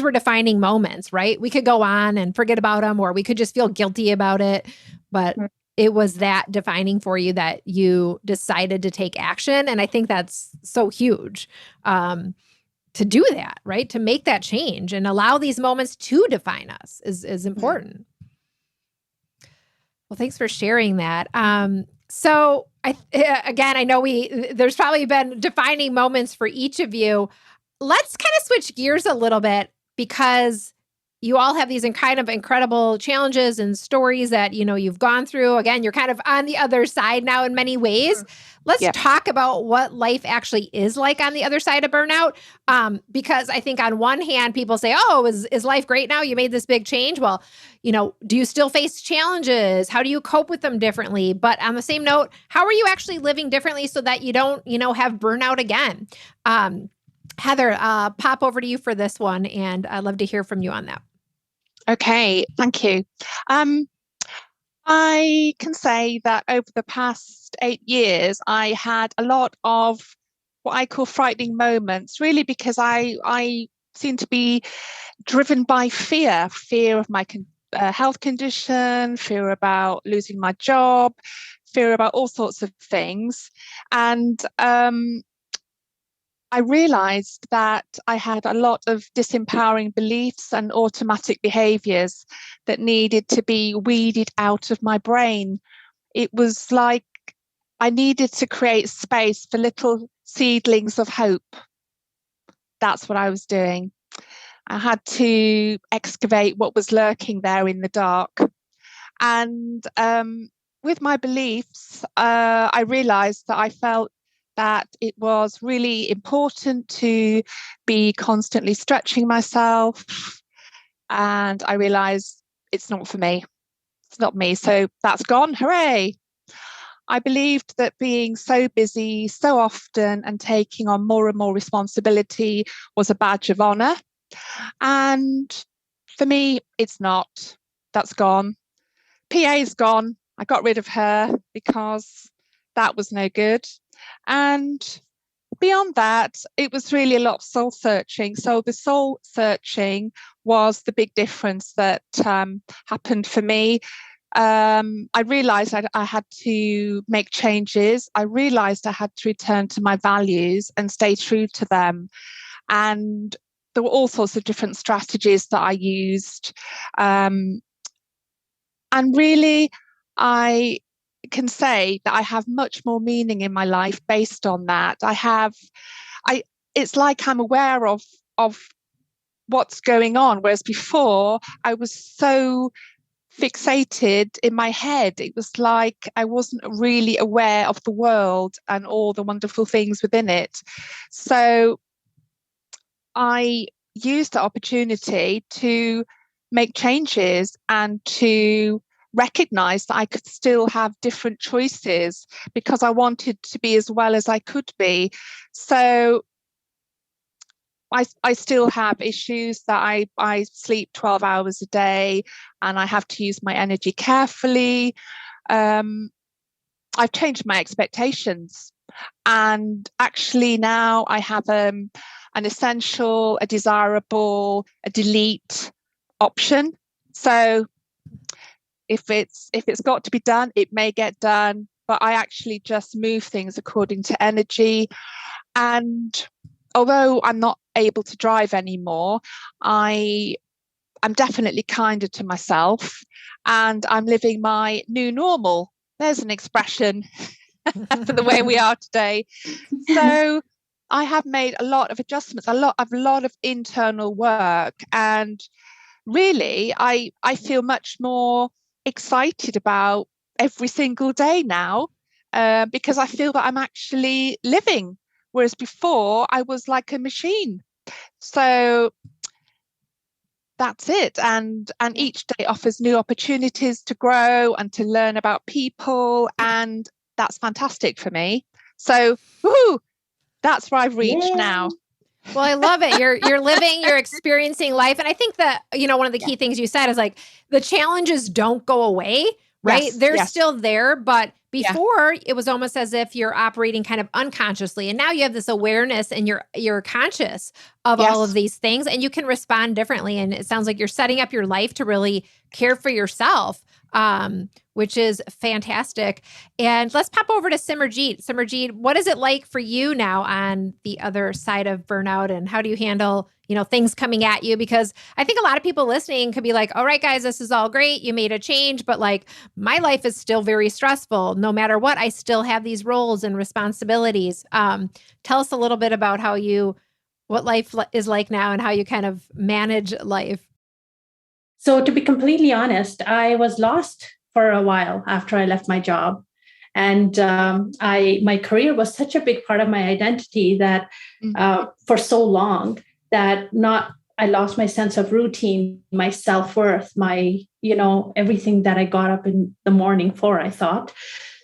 were defining moments, right? We could go on and forget about them, or we could just feel guilty about it. But it was that defining for you that you decided to take action. And I think that's so huge. To do that, right? To make that change and allow these moments to define us is important. Well, thanks for sharing that. So I know there's probably been defining moments for each of you. Let's kind of switch gears a little bit, because you all have these kind of incredible challenges and stories that, you've gone through. Again, you're kind of on the other side now in many ways. Let's talk about what life actually is like on the other side of burnout. Because I think on one hand, people say, oh, is life great now? You made this big change. Well, do you still face challenges? How do you cope with them differently? But on the same note, how are you actually living differently so that you don't, have burnout again? Heather, pop over to you for this one, and I'd love to hear from you on that. Okay, thank you. I can say that over the past 8 years, I had a lot of what I call frightening moments, really, because I seem to be driven by fear of my health condition, fear about losing my job, fear about all sorts of things. And I realized that I had a lot of disempowering beliefs and automatic behaviors that needed to be weeded out of my brain. It was like I needed to create space for little seedlings of hope. That's what I was doing. I had to excavate what was lurking there in the dark. And with my beliefs, I realized that I felt that it was really important to be constantly stretching myself. And I realized it's not for me. It's not me. So that's gone. Hooray. I believed that being so busy so often and taking on more and more responsibility was a badge of honor. And for me, it's not. That's gone. PA's gone. I got rid of her because that was no good. And beyond that, it was really a lot of soul searching. So the soul searching was the big difference that happened for me. I realized I had to make changes. I realized I had to return to my values and stay true to them. And there were all sorts of different strategies that I used. And really, I can say that I have much more meaning in my life based on that. It's like I'm aware of what's going on, whereas before I was so fixated in my head. It was like I wasn't really aware of the world and all the wonderful things within it. So I used the opportunity to make changes and to recognize that I could still have different choices because I wanted to be as well as I could be. So I still have issues that I sleep 12 hours a day and I have to use my energy carefully. I've changed my expectations. And actually now I have an essential, a desirable, a delete option. So if it's got to be done, it may get done, but I actually just move things according to energy. And although I'm not able to drive anymore, I'm definitely kinder to myself and I'm living my new normal. There's an expression for the way we are today. So I have made a lot of adjustments, a lot of internal work. And really, I feel much more excited about every single day now because I feel that I'm actually living. Whereas before I was like a machine. So that's it. And each day offers new opportunities to grow and to learn about people. And that's fantastic for me. So woohoo, that's where I've reached now. Well, I love it. You're living, you're experiencing life. And I think that, one of the key things you said is like the challenges don't go away, right? Yes, They're yes. still there, but before it was almost as if you're operating kind of unconsciously. And now you have this awareness and you're conscious of all of these things and you can respond differently. And it sounds like you're setting up your life to really care for yourself, which is fantastic. And let's pop over to Simerjeet. Simerjeet, what is it like for you now on the other side of burnout and how do you handle, things coming at you? Because I think a lot of people listening could be like, all right, guys, this is all great. You made a change, but like my life is still very stressful. No matter what, I still have these roles and responsibilities. Tell us a little bit about what life is like now and how you kind of manage life. So to be completely honest, I was lost for a while after I left my job. And my career was such a big part of my identity that for so long that I lost my sense of routine, my self-worth, my, everything that I got up in the morning for, I thought.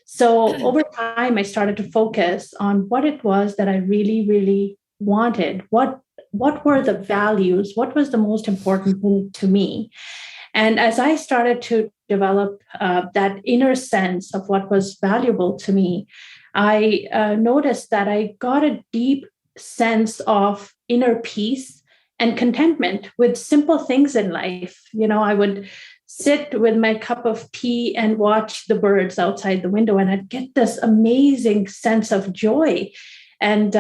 So over time, I started to focus on what it was that I really, really wanted. What were the values? What was the most important thing to me? And as I started to develop that inner sense of what was valuable to me, I noticed that I got a deep sense of inner peace and contentment with simple things in life. I would sit with my cup of tea and watch the birds outside the window, and I'd get this amazing sense of joy. And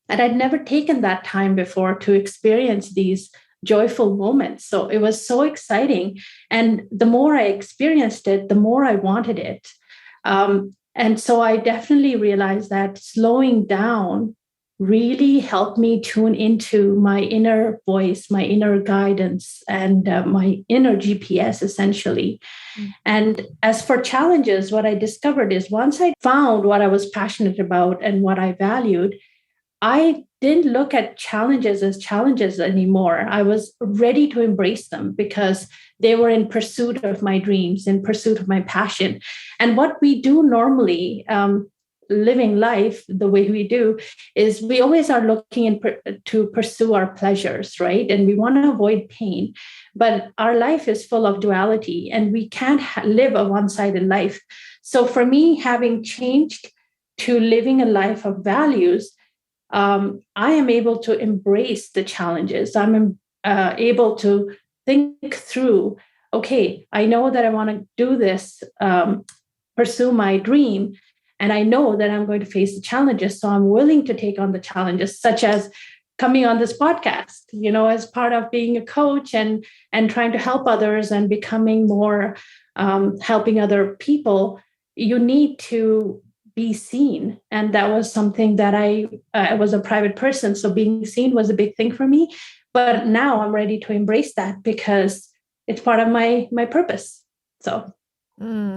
I'd never taken that time before to experience these joyful moments. So it was so exciting. And the more I experienced it, the more I wanted it. And so I definitely realized that slowing down really helped me tune into my inner voice, my inner guidance, and my inner GPS, essentially. And as for challenges, what I discovered is once I found what I was passionate about and what I valued, I didn't look at challenges as challenges anymore. I was ready to embrace them because they were in pursuit of my dreams, in pursuit of my passion. And what we do normally, living life the way we do, is we always are looking to pursue our pleasures, right? And we want to avoid pain. But our life is full of duality, and we can't live a one-sided life. So for me, having changed to living a life of values, I am able to embrace the challenges. I'm able to think through, okay, I know that I want to do this, pursue my dream, and I know that I'm going to face the challenges. So I'm willing to take on the challenges, such as coming on this podcast, as part of being a coach and trying to help others and becoming more, helping other people. You need to be seen. And that was something that I was a private person. So being seen was a big thing for me. But now I'm ready to embrace that because it's part of my purpose. So.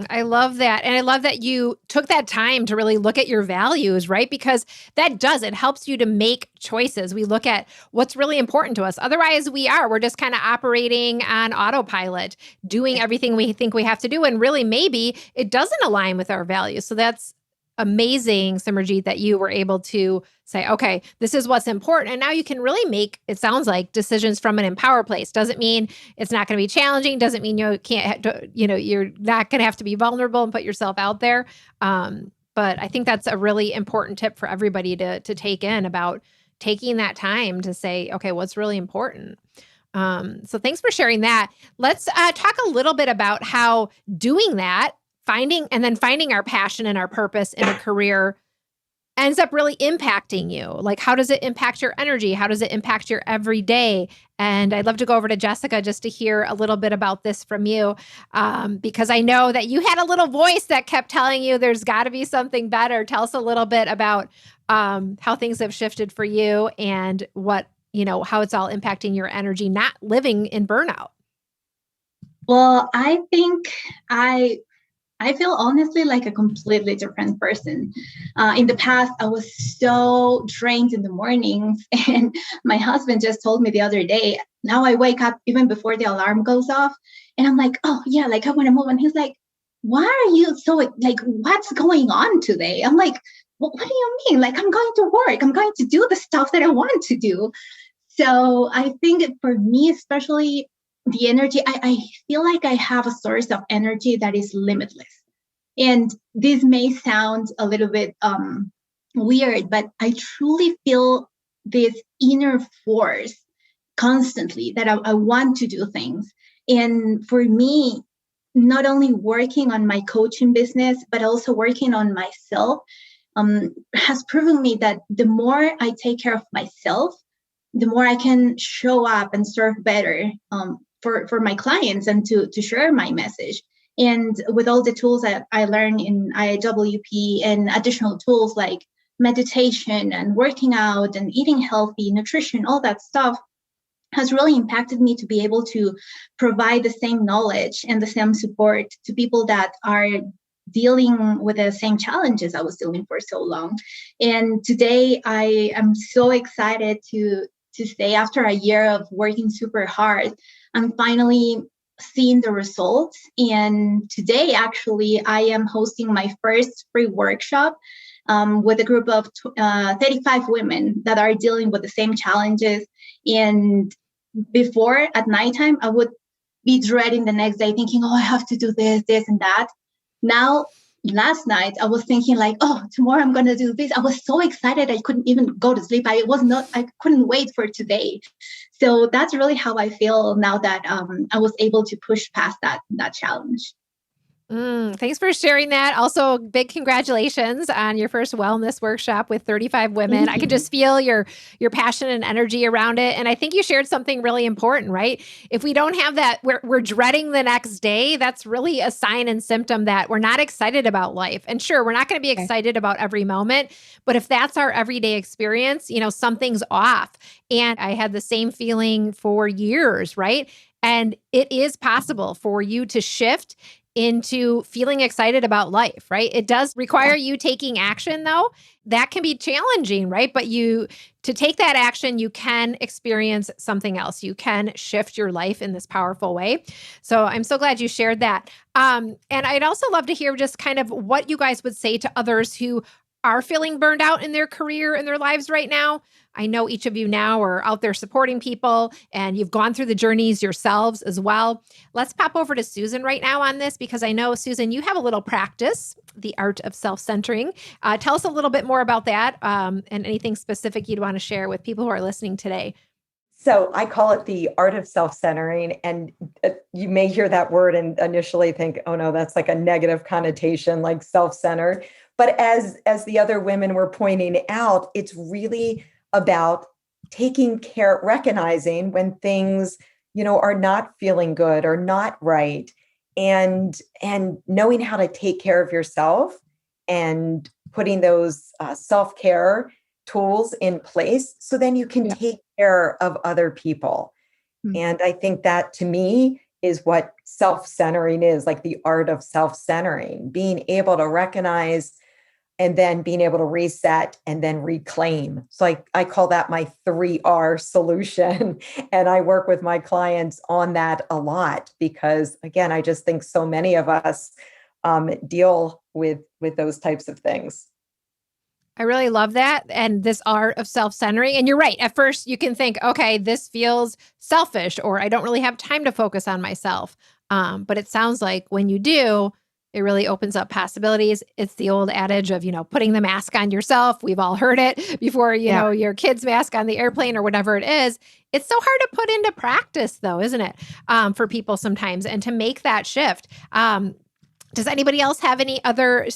I love that. And I love that you took that time to really look at your values, right? Because it helps you to make choices. We look at what's really important to us. Otherwise, we're just kind of operating on autopilot, doing everything we think we have to do. And really, maybe it doesn't align with our values. So that's amazing, Simerjeet, that you were able to say, okay, this is what's important. And now you can really make, it sounds like, decisions from an empowered place. Doesn't mean it's not going to be challenging. Doesn't mean you can't, you're not going to have to be vulnerable and put yourself out there. But I think that's a really important tip for everybody to take in about taking that time to say, okay, what's really important. So thanks for sharing that. Let's talk a little bit about how doing that, finding our passion and our purpose in a career ends up really impacting you. Like, how does it impact your energy? How does it impact your everyday? And I'd love to go over to Jessica just to hear a little bit about this from you, because I know that you had a little voice that kept telling you there's got to be something better. Tell us a little bit about how things have shifted for you and what, how it's all impacting your energy, not living in burnout. Well, I think I feel honestly like a completely different person. In the past, I was so drained in the mornings, and my husband just told me the other day, now I wake up even before the alarm goes off, and I'm like, oh yeah, like I want to move. And he's like, why are you so like, what's going on today? I'm like, well, what do you mean? Like, I'm going to work. I'm going to do the stuff that I want to do. So I think for me, especially, the energy, I feel like I have a source of energy that is limitless. And this may sound a little bit weird, but I truly feel this inner force constantly that I want to do things. And for me, not only working on my coaching business, but also working on myself has proven me that the more I take care of myself, the more I can show up and serve better for my clients and to share my message. And with all the tools that I learned in IWP and additional tools like meditation and working out and eating healthy, nutrition, all that stuff has really impacted me to be able to provide the same knowledge and the same support to people that are dealing with the same challenges I was dealing for so long. And today I am so excited to say, after a year of working super hard, I'm finally seeing the results. And today, actually, I am hosting my first free workshop with a group of 35 women that are dealing with the same challenges. And before, at nighttime, I would be dreading the next day, thinking, oh, I have to do this, and that. Now, last night, I was thinking like, oh, tomorrow I'm going to do this. I was so excited I couldn't even go to sleep. I couldn't wait for today. So that's really how I feel now that I was able to push past that challenge. Thanks for sharing that. Also, big congratulations on your first wellness workshop with 35 women. I can just feel your passion and energy around it. And I think you shared something really important, right? If we don't have that, we're dreading the next day. That's really a sign and symptom that we're not excited about life. And sure, we're not going to be excited about every moment, but if that's our everyday experience, something's off. And I had the same feeling for years, right? And it is possible for you to shift into feeling excited about life, right? It does require you taking action, though. That can be challenging, right? But to take that action, you can experience something else. You can shift your life in this powerful way. So I'm so glad you shared that. And I'd also love to hear just kind of what you guys would say to others who are feeling burned out in their career and their lives right now. I know each of you now are out there supporting people and you've gone through the journeys yourselves as well. Let's pop over to Susan right now on this, because I know, Susan, you have a little practice, the art of self-centering. Tell us a little bit more about that and anything specific you'd want to share with people who are listening today. So I call it the art of self-centering. And you may hear that word and initially think, oh no, that's like a negative connotation, like self-centered. But as the other women were pointing out, it's really about taking care, recognizing when things, are not feeling good or not right, and knowing how to take care of yourself and putting those self-care tools in place so then you can take care of other people. Mm-hmm. And I think that, to me, is what self-centering is, like the art of self-centering, being able to recognize and then being able to reset and then reclaim. So I call that my 3R solution. And I work with my clients on that a lot because, again, I just think so many of us deal with those types of things. I really love that. And this art of self-centering. And you're right. At first you can think, okay, this feels selfish, or I don't really have time to focus on myself. But it sounds like when you do, it really opens up possibilities. It's the old adage of, putting the mask on yourself. We've all heard it before, your kid's mask on the airplane or whatever it is. It's so hard to put into practice though, isn't it? For people sometimes, and to make that shift. Does anybody else have any other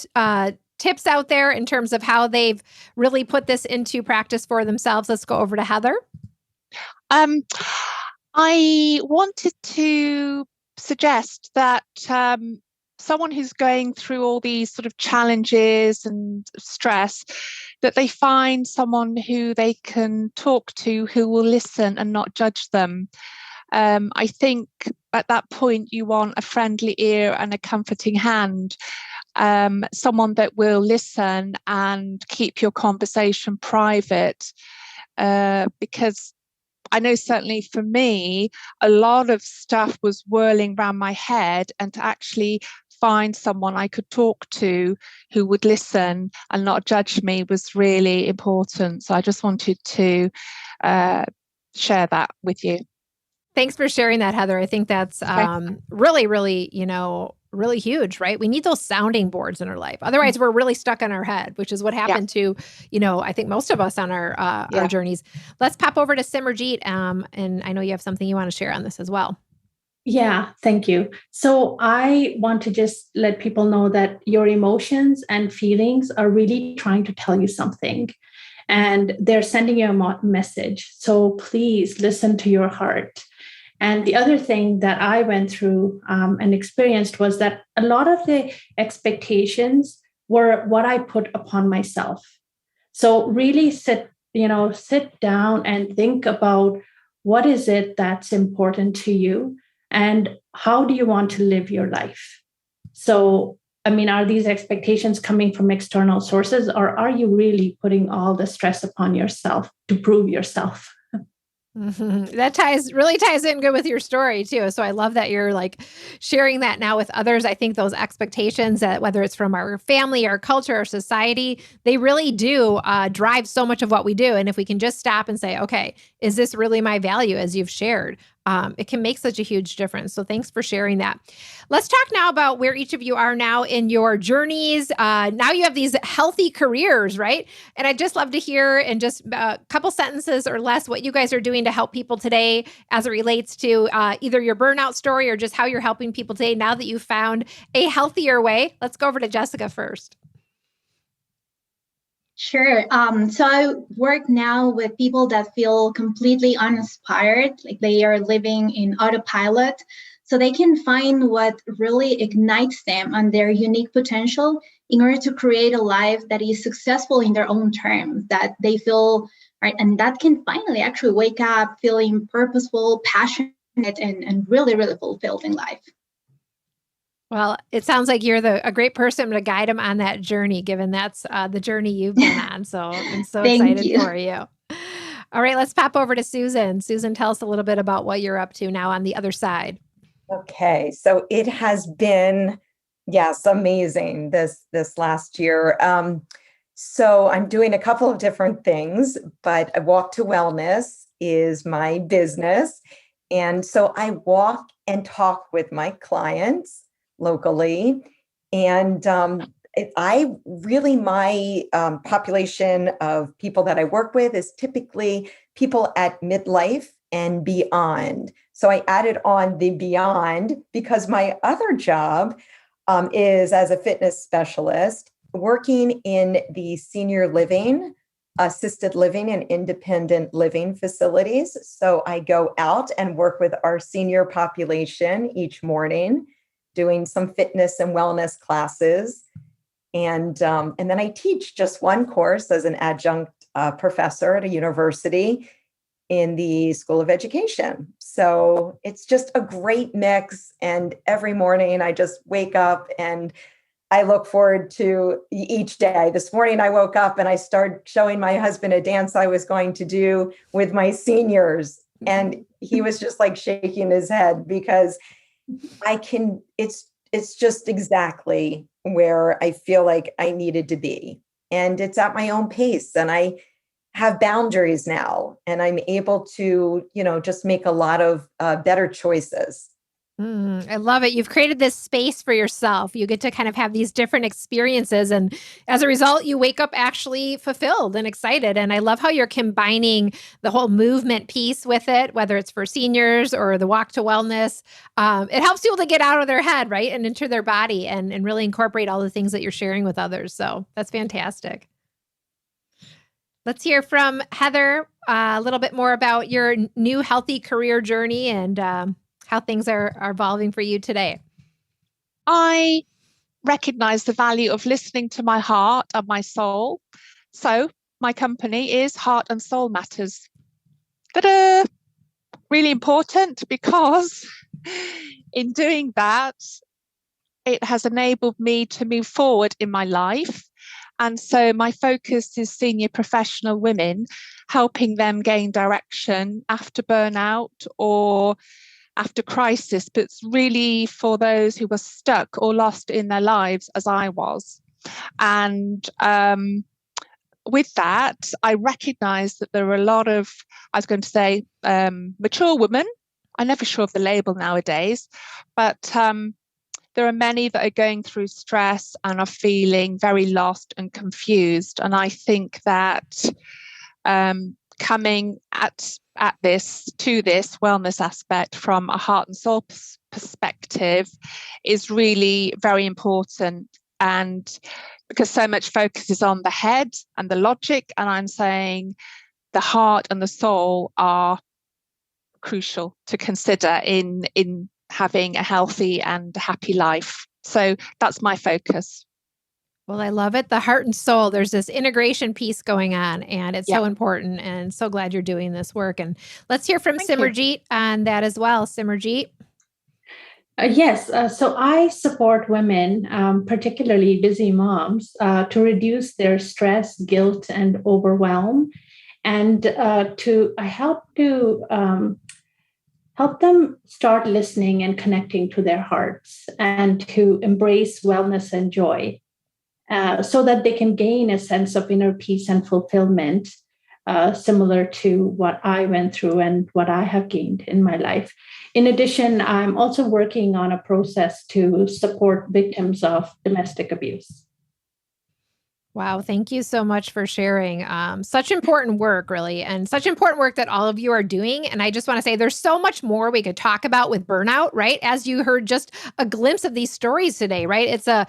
tips out there in terms of how they've really put this into practice for themselves? Let's go over to Heather. I wanted to suggest that someone who's going through all these sort of challenges and stress, that they find someone who they can talk to who will listen and not judge them. I think at that point you want a friendly ear and a comforting hand, someone that will listen and keep your conversation private, because I know certainly for me, a lot of stuff was whirling around my head, and to actually find someone I could talk to who would listen and not judge me was really important. So I just wanted to share that with you. Thanks for sharing that, Heather. I think that's really, really, really huge, right? We need those sounding boards in our life. Otherwise, we're really stuck in our head, which is what happened to, I think most of us on our journeys. Let's pop over to Simerjeet. And I know you have something you want to share on this as well. Yeah, thank you. So I want to just let people know that your emotions and feelings are really trying to tell you something, and they're sending you a message. So please listen to your heart. And the other thing that I went through and experienced was that a lot of the expectations were what I put upon myself. So really sit down and think about what is it that's important to you? And how do you want to live your life? So, I mean, are these expectations coming from external sources, or are you really putting all the stress upon yourself to prove yourself? That really ties in good with your story too. So I love that you're like sharing that now with others. I think those expectations, that whether it's from our family, our culture, our society, they really do drive so much of what we do. And if we can just stop and say, okay, is this really my value, as you've shared? It can make such a huge difference. So thanks for sharing that. Let's talk now about where each of you are now in your journeys. Now you have these healthy careers, right? And I'd just love to hear in just a couple sentences or less what you guys are doing to help people today as it relates to either your burnout story or just how you're helping people today now that you've found a healthier way. Let's go over to Jessica first. Sure. So I work now with people that feel completely uninspired, like they are living in autopilot. So they can find what really ignites them and their unique potential in order to create a life that is successful in their own terms, that they feel right, and that can finally actually wake up feeling purposeful, passionate, and really, really fulfilled in life. Well, it sounds like you're a great person to guide them on that journey, given that's the journey you've been on. So I'm so Thank excited you. for you. All right, let's pop over to Susan. Susan, tell us a little bit about what you're up to now on the other side. Okay, so it has been, yes, amazing this last year. So I'm doing a couple of different things, but Walk to Wellness is my business. And so I walk and talk with my clients locally. And my population of people that I work with is typically people at midlife and beyond. So I added on the beyond because my other job is as a fitness specialist working in the senior living, assisted living, and independent living facilities. So I go out and work with our senior population each morning, doing some fitness and wellness classes. And then I teach just one course as an adjunct professor at a university in the School of Education. So it's just a great mix. And every morning I just wake up and I look forward to each day. This morning I woke up and I started showing my husband a dance I was going to do with my seniors. And he was just like shaking his head because it's just exactly where I feel like I needed to be. And it's at my own pace. And I have boundaries now. And I'm able to, just make a lot of better choices. I love it. You've created this space for yourself. You get to kind of have these different experiences. And as a result, you wake up actually fulfilled and excited. And I love how you're combining the whole movement piece with it, whether it's for seniors or the Walk to Wellness. It helps people to get out of their head, right? And into their body and really incorporate all the things that you're sharing with others. So that's fantastic. Let's hear from Heather a little bit more about your new healthy career journey and how things are evolving for you today. I recognize the value of listening to my heart and my soul. So my company is Heart and Soul Matters. Ta-da! Really important because in doing that, it has enabled me to move forward in my life. And so my focus is senior professional women, helping them gain direction after burnout or after crisis, but it's really for those who were stuck or lost in their lives as I was. And with that, I recognize that there are a lot of, I was going to say, mature women. I'm never sure of the label nowadays, but there are many that are going through stress and are feeling very lost and confused. And I think that coming at this wellness aspect from a heart and soul perspective is really very important. And because so much focus is on the head and the logic, and I'm saying the heart and the soul are crucial to consider in having a healthy and happy life. So that's my focus. Well, I love it. The heart and soul, there's this integration piece going on, and it's so important, and so glad you're doing this work. And let's hear from Simerjeet on that as well. Simerjeet. Yes. So I support women, particularly busy moms, to reduce their stress, guilt, and overwhelm, and I help them start listening and connecting to their hearts and to embrace wellness and joy. So that they can gain a sense of inner peace and fulfillment, similar to what I went through and what I have gained in my life. In addition, I'm also working on a process to support victims of domestic abuse. Wow. Thank you so much for sharing. Such important work, really, and such important work that all of you are doing. And I just want to say there's so much more we could talk about with burnout, right? As you heard just a glimpse of these stories today, right? It's a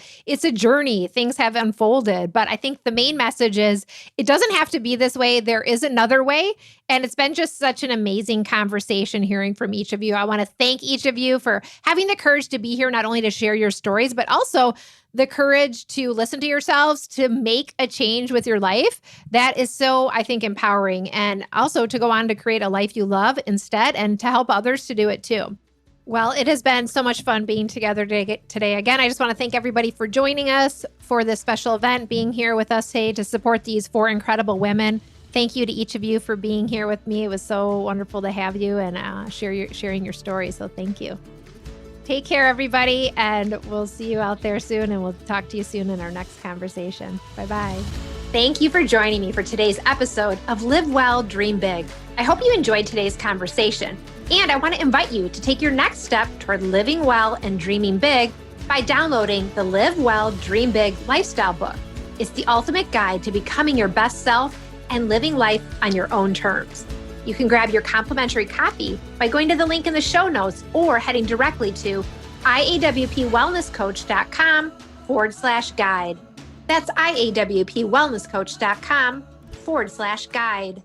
journey. Things have unfolded. But I think the main message is it doesn't have to be this way. There is another way. And it's been just such an amazing conversation hearing from each of you. I want to thank each of you for having the courage to be here, not only to share your stories, but also the courage to listen to yourselves, to make a change with your life. That is so, I think, empowering. And also to go on to create a life you love instead and to help others to do it too. Well, it has been so much fun being together today. Again, I just want to thank everybody for joining us for this special event, being here with us today to support these 4 incredible women. Thank you to each of you for being here with me. It was so wonderful to have you and sharing your story. So thank you. Take care, everybody, and we'll see you out there soon, and we'll talk to you soon in our next conversation. Bye-bye. Thank you for joining me for today's episode of Live Well, Dream Big. I hope you enjoyed today's conversation, and I want to invite you to take your next step toward living well and dreaming big by downloading the Live Well, Dream Big lifestyle book. It's the ultimate guide to becoming your best self and living life on your own terms. You can grab your complimentary copy by going to the link in the show notes or heading directly to iawpwellnesscoach.com/guide. That's iawpwellnesscoach.com/guide.